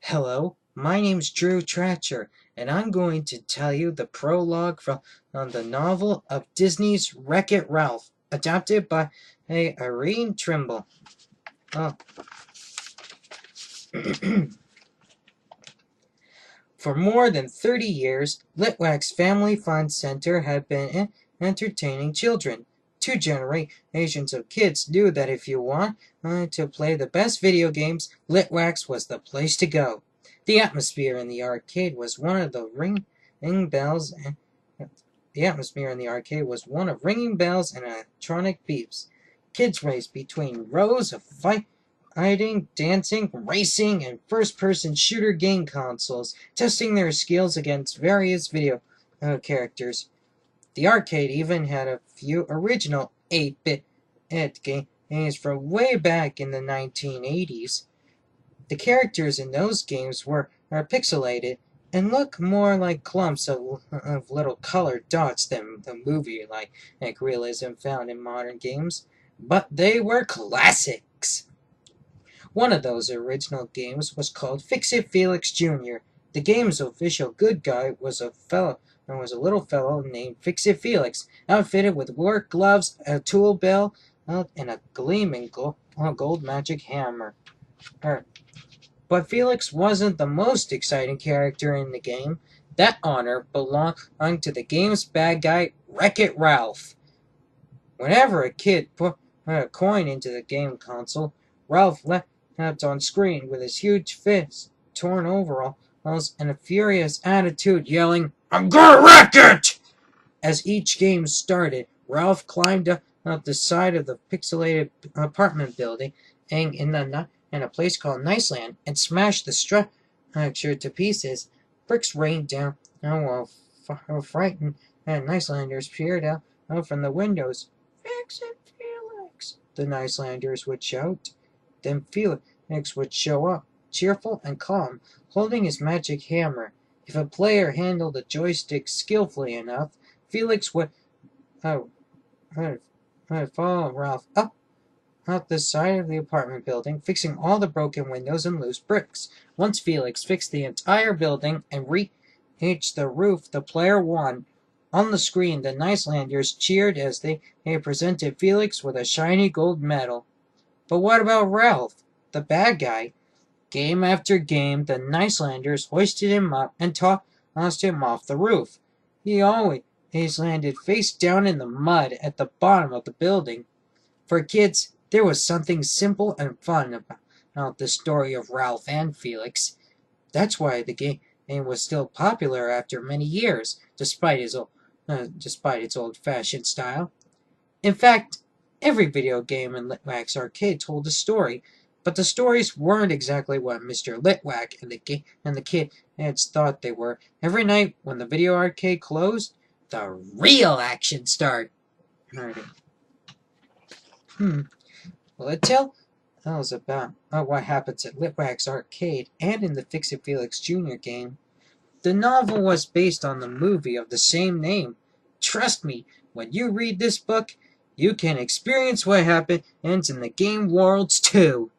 Hello, my name's Drew Tratcher, and I'm going to tell you the prologue from the novel of Disney's Wreck-It Ralph, adapted by Irene Trimble. Oh. For more than 30 years, Litwak's Family Fun Center had been entertaining children. Two generations of kids knew that if you want to play the best video games, Litwax was the place to go. The atmosphere in the arcade was one of the ringing bells. The atmosphere in the arcade was one of ringing bells and electronic beeps. Kids raced between rows of fighting, dancing, racing, and first-person shooter game consoles, testing their skills against various video characters. The arcade even had a few original 8-bit games from way back in the 1980s. The characters in those games are pixelated and look more like clumps of little colored dots than the movie-like realism found in modern games, but they were classics. One of those original games was called Fix-It Felix Jr. The game's official good guy was a little fellow named Fix-It Felix, outfitted with work gloves, a tool belt, and a gleaming gold magic hammer. But Felix wasn't the most exciting character in the game. That honor belonged to the game's bad guy, Wreck-It Ralph. Whenever a kid put a coin into the game console, Ralph leapt on screen with his huge fist, torn overalls, and a furious attitude, yelling, "I'm gonna wreck it!" As each game started, Ralph climbed up the side of the pixelated apartment building in a place called Niceland and smashed the structure to pieces. Bricks rained down while frightened Nicelanders peered out from the windows. "Fix it, Felix!" the Nicelanders would shout. Then Felix would show up, cheerful and calm, holding his magic hammer. If a player handled the joystick skillfully enough, Felix would follow Ralph up the side of the apartment building, fixing all the broken windows and loose bricks. Once Felix fixed the entire building and reached the roof, the player won. On the screen, the Nicelanders cheered as they presented Felix with a shiny gold medal. But what about Ralph, the bad guy? Game after game, the Nicelanders hoisted him up and tossed him off the roof. He always landed face down in the mud at the bottom of the building. For kids, there was something simple and fun about the story of Ralph and Felix. That's why the game was still popular after many years, despite its old-fashioned style. In fact, every video game in Litwak's arcade told a story, but the stories weren't exactly what Mr. Litwak and the kids thought they were. Every night when the video arcade closed, the real action started. Well, it tells about what happens at Litwak's arcade and in the Fix-It Felix Jr. game. The novel was based on the movie of the same name. Trust me, when you read this book, you can experience what happens in the game worlds too.